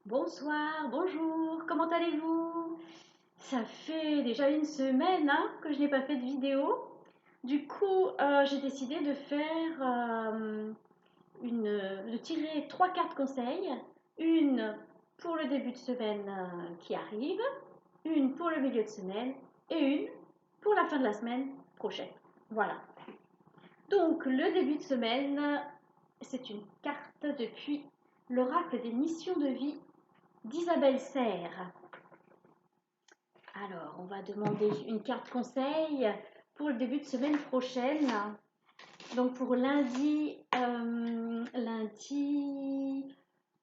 Bonsoir, bonjour, comment allez-vous? Ça fait déjà une semaine que je n'ai pas fait de vidéo. Du coup, j'ai décidé de faire de tirer trois cartes conseils. Une pour le début de semaine qui arrive, une pour le milieu de semaine et une pour la fin de la semaine prochaine. Voilà. Donc, le début de semaine, c'est une carte depuis l'oracle des missions de vie d'Isabelle Serre. Alors, on va demander une carte conseil pour le début de semaine prochaine. Donc pour lundi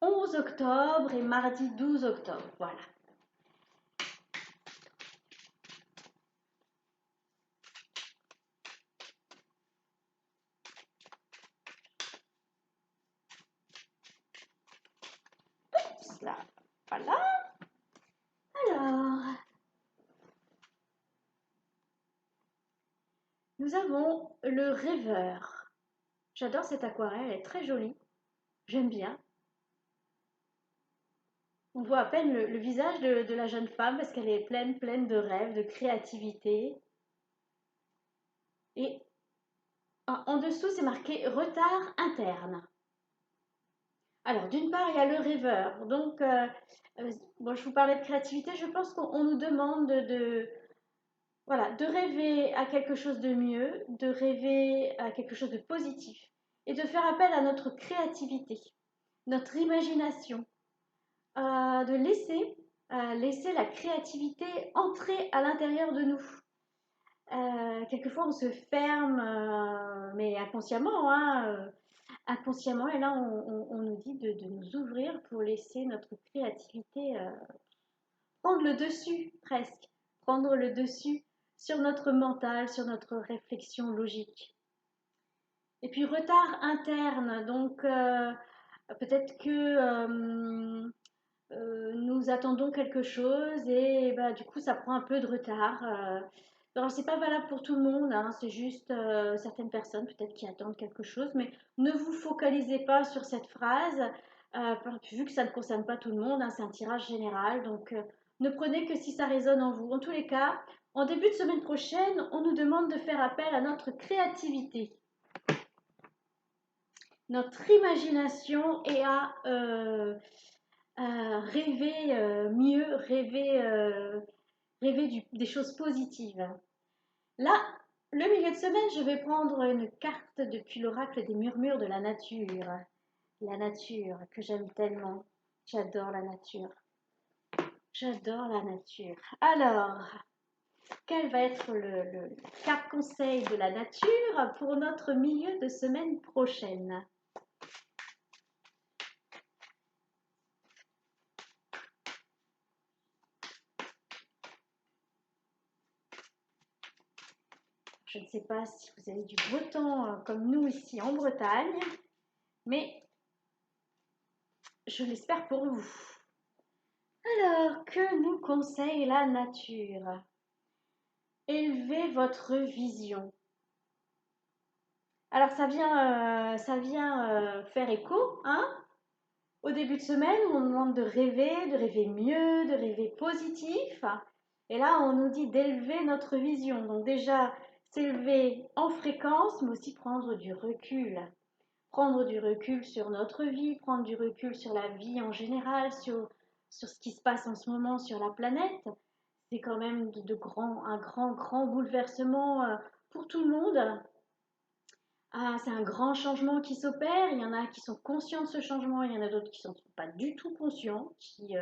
11 octobre et mardi 12 octobre. Voilà. Là, voilà. Alors, nous avons le rêveur. J'adore cette aquarelle, elle est très jolie. J'aime bien. On voit à peine le visage de la jeune femme parce qu'elle est pleine de rêves, de créativité. Et en dessous, c'est marqué retard interne. Alors, d'une part, il y a le rêveur. Donc, bon, je vous parlais de créativité. Je pense qu'on nous demande voilà, de rêver à quelque chose de mieux, de rêver à quelque chose de positif et de faire appel à notre créativité, notre imagination, de laisser la créativité entrer à l'intérieur de nous. Quelquefois, on se ferme, mais inconsciemment, hein, inconsciemment, et là, on nous dit de nous ouvrir pour laisser notre créativité prendre le dessus, presque, prendre le dessus sur notre mental, sur notre réflexion logique. Et puis, retard interne, donc peut-être que nous attendons quelque chose et bah, du coup, ça prend un peu de retard. Alors, c'est pas valable pour tout le monde, hein, c'est juste certaines personnes peut-être qui attendent quelque chose, mais ne vous focalisez pas sur cette phrase, vu que ça ne concerne pas tout le monde, hein, c'est un tirage général, donc ne prenez que si ça résonne en vous. En tous les cas, en début de semaine prochaine, on nous demande de faire appel à notre créativité, notre imagination et à rêver mieux, rêver des choses positives. Là, le milieu de semaine, je vais prendre une carte depuis l'oracle des murmures de la nature. La nature que j'aime tellement. J'adore la nature. J'adore la nature. Alors, quel va être le carte conseil de la nature pour notre milieu de semaine prochaine? Je ne sais pas si vous avez du beau temps comme nous ici en Bretagne, mais je l'espère pour vous. Alors, que nous conseille la nature? Élevez votre vision. Alors, ça vient faire écho, hein, au début de semaine où on nous demande de rêver mieux, de rêver positif. Et là, on nous dit d'élever notre vision. Donc déjà, s'élever en fréquence, mais aussi prendre du recul. Prendre du recul sur notre vie, prendre du recul sur la vie en général, sur ce qui se passe en ce moment sur la planète. C'est quand même un grand bouleversement pour tout le monde. Ah, c'est un grand changement qui s'opère. Il y en a qui sont conscients de ce changement, il y en a d'autres qui ne sont pas du tout conscients, qui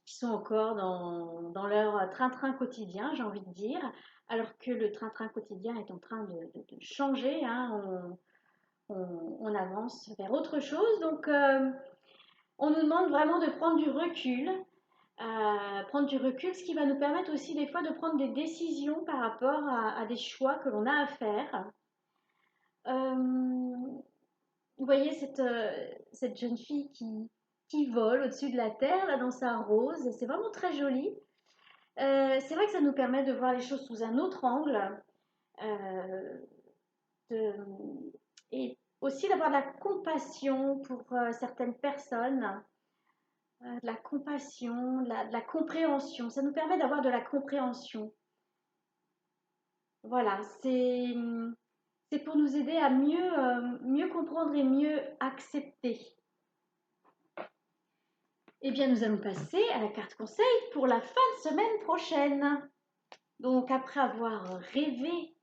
sont encore dans leur train-train quotidien, j'ai envie de dire, alors que le train-train quotidien est en train de changer, hein. On avance vers autre chose. Donc, on nous demande vraiment de prendre du recul. Prendre du recul, ce qui va nous permettre aussi des fois de prendre des décisions par rapport à des choix que l'on a à faire. Vous voyez cette jeune fille qui vole au-dessus de la terre, là, dans sa rose. C'est vraiment très joli. C'est vrai que ça nous permet de voir les choses sous un autre angle. euh, de- et aussi d'avoir de la compassion pour certaines personnes de la compassion, de la compréhension. Ça nous permet d'avoir de la compréhension. Voilà, c'est pour nous aider à mieux comprendre et mieux accepter. Eh bien, nous allons passer à la carte conseil pour la fin de semaine prochaine. Donc, après avoir rêvé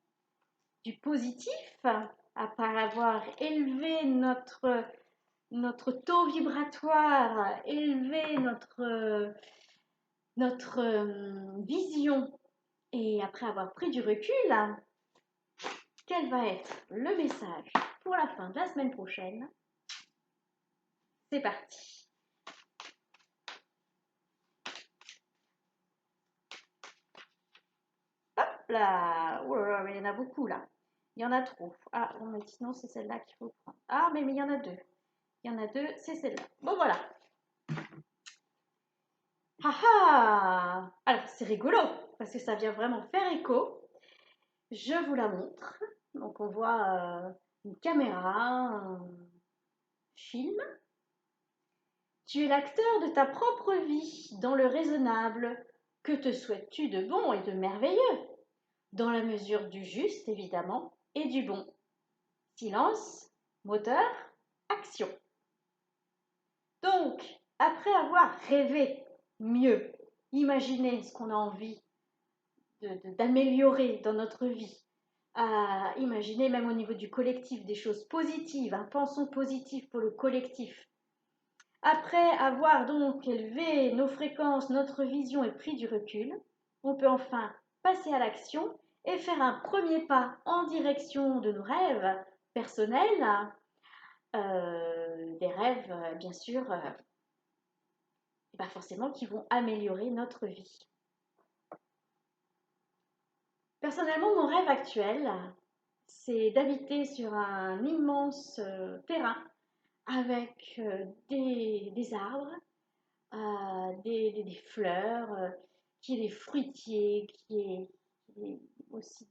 du positif, après avoir élevé notre taux vibratoire, élevé notre vision, et après avoir pris du recul, quel va être le message pour la fin de la semaine prochaine? C'est parti. Hop là. Oh là là, mais il y en a beaucoup là. Il y en a trop. Ah, non, mais sinon c'est celle-là qu'il faut prendre. Ah, mais il y en a deux. Il y en a deux, c'est celle-là. Bon, voilà. Ah ah. Alors, c'est rigolo, parce que ça vient vraiment faire écho. Je vous la montre. Donc, on voit une caméra, un film. Tu es l'acteur de ta propre vie, dans le raisonnable. Que te souhaites-tu de bon et de merveilleux? Dans la mesure du juste, évidemment, et du bon. Silence, moteur, action. Donc, après avoir rêvé mieux, imaginé ce qu'on a envie d'améliorer dans notre vie, à imaginer même au niveau du collectif des choses positives, pensons positif pour le collectif. Après avoir donc élevé nos fréquences, notre vision et pris du recul, on peut enfin passer à l'action et faire un premier pas en direction de nos rêves personnels, des rêves bien sûr, forcément qui vont améliorer notre vie. Personnellement, mon rêve actuel, c'est d'habiter sur un immense terrain avec des arbres, des fleurs, qui est des fruitiers, qui est aussi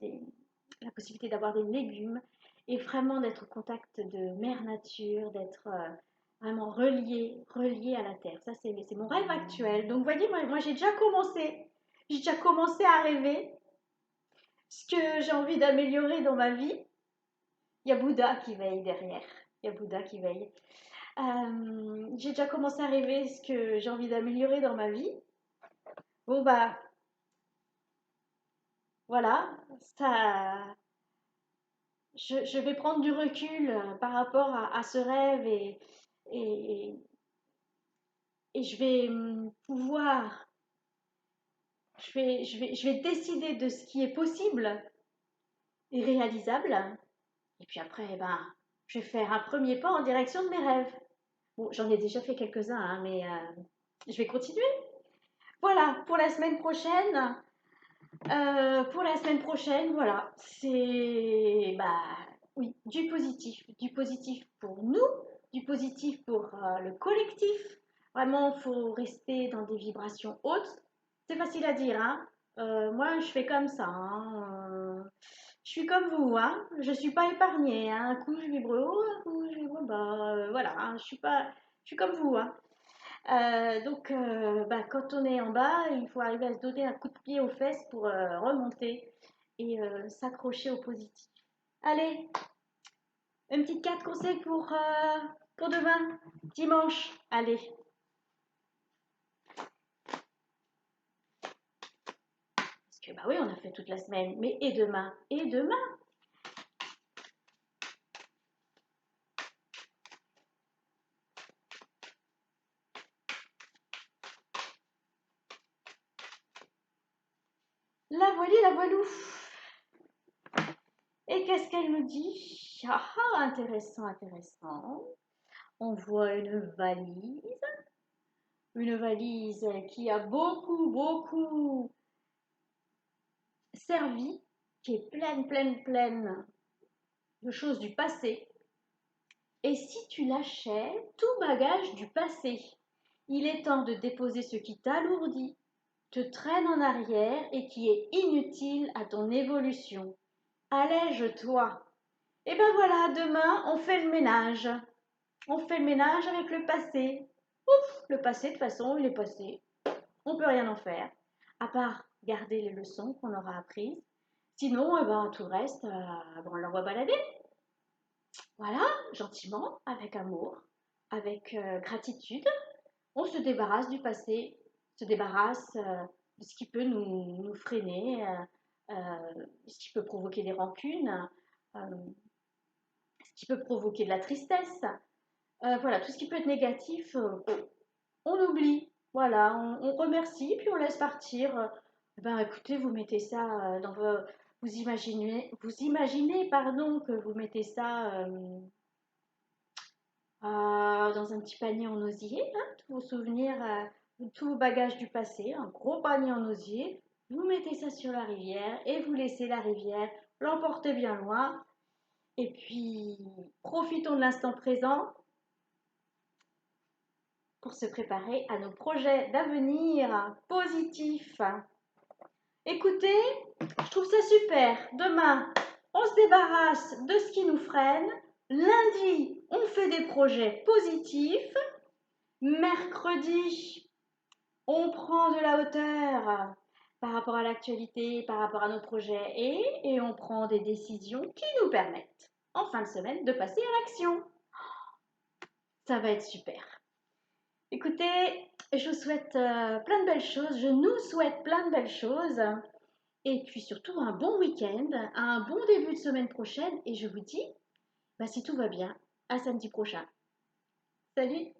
la possibilité d'avoir des légumes et vraiment d'être au contact de mère nature, d'être vraiment relié à la terre. Ça, c'est mon rêve actuel. Donc, vous voyez, moi j'ai déjà commencé à rêver ce que j'ai envie d'améliorer dans ma vie. Il y a Bouddha qui veille derrière. Il y a Bouddha qui veille. J'ai déjà commencé à rêver ce que j'ai envie d'améliorer dans ma vie. Bon, bah, voilà, ça, je vais prendre du recul par rapport à ce rêve et, et je vais pouvoir, je vais décider de ce qui est possible et réalisable. Et puis après, eh ben, je vais faire un premier pas en direction de mes rêves. Bon, j'en ai déjà fait quelques-uns, hein, mais je vais continuer. Voilà, pour la semaine prochaine. Voilà, c'est oui, du positif pour nous, du positif pour le collectif. Vraiment, il faut rester dans des vibrations hautes. C'est facile à dire, hein. Moi, je fais comme ça, hein. Je suis comme vous, hein. Je suis pas épargnée, hein. Un coup, je vibre haut, un coup, je vibre bas. Voilà, hein. Je suis comme vous, hein. Donc, quand on est en bas, il faut arriver à se donner un coup de pied aux fesses pour remonter et s'accrocher au positif. Allez, une petite carte conseil pour demain, dimanche. Allez. Parce que, bah oui, on a fait toute la semaine. Mais et demain? Et demain? La voilée, la voilou. Et qu'est-ce qu'elle nous dit? Ah ah, intéressant, intéressant. On voit une valise qui a beaucoup servi, qui est pleine de choses du passé. Et si tu lâchais tout bagage du passé? Il est temps de déposer ce qui t'alourdit, te traîne en arrière et qui est inutile à ton évolution. Allège-toi. Et ben voilà, demain, on fait le ménage. On fait le ménage avec le passé. Ouf, le passé, de toute façon, il est passé. On ne peut rien en faire, à part garder les leçons qu'on aura apprises. Sinon, eh ben, tout le reste, ben, on l'envoie balader. Voilà, gentiment, avec amour, avec gratitude, on se débarrasse du passé, se débarrasse de ce qui peut nous freiner, ce qui peut provoquer des rancunes, euh, ce qui peut provoquer de la tristesse. Voilà, tout ce qui peut être négatif, on oublie. Voilà, on remercie, puis on laisse partir. Ben, écoutez, vous mettez ça dans vos... Vous imaginez, pardon, que vous mettez ça dans un petit panier en osier, hein, tous vos souvenirs, tous vos bagages du passé, un gros panier en osier. Vous mettez ça sur la rivière et vous laissez la rivière l'emporter bien loin. Et puis, profitons de l'instant présent pour se préparer à nos projets d'avenir positifs. Écoutez, je trouve ça super. Demain, on se débarrasse de ce qui nous freine. Lundi, on fait des projets positifs. Mercredi, on prend de la hauteur par rapport à l'actualité, par rapport à nos projets et on prend des décisions qui nous permettent en fin de semaine de passer à l'action. Ça va être super. Écoutez, je vous souhaite plein de belles choses, je nous souhaite plein de belles choses et puis surtout un bon week-end, un bon début de semaine prochaine et je vous dis, bah, si tout va bien, à samedi prochain. Salut!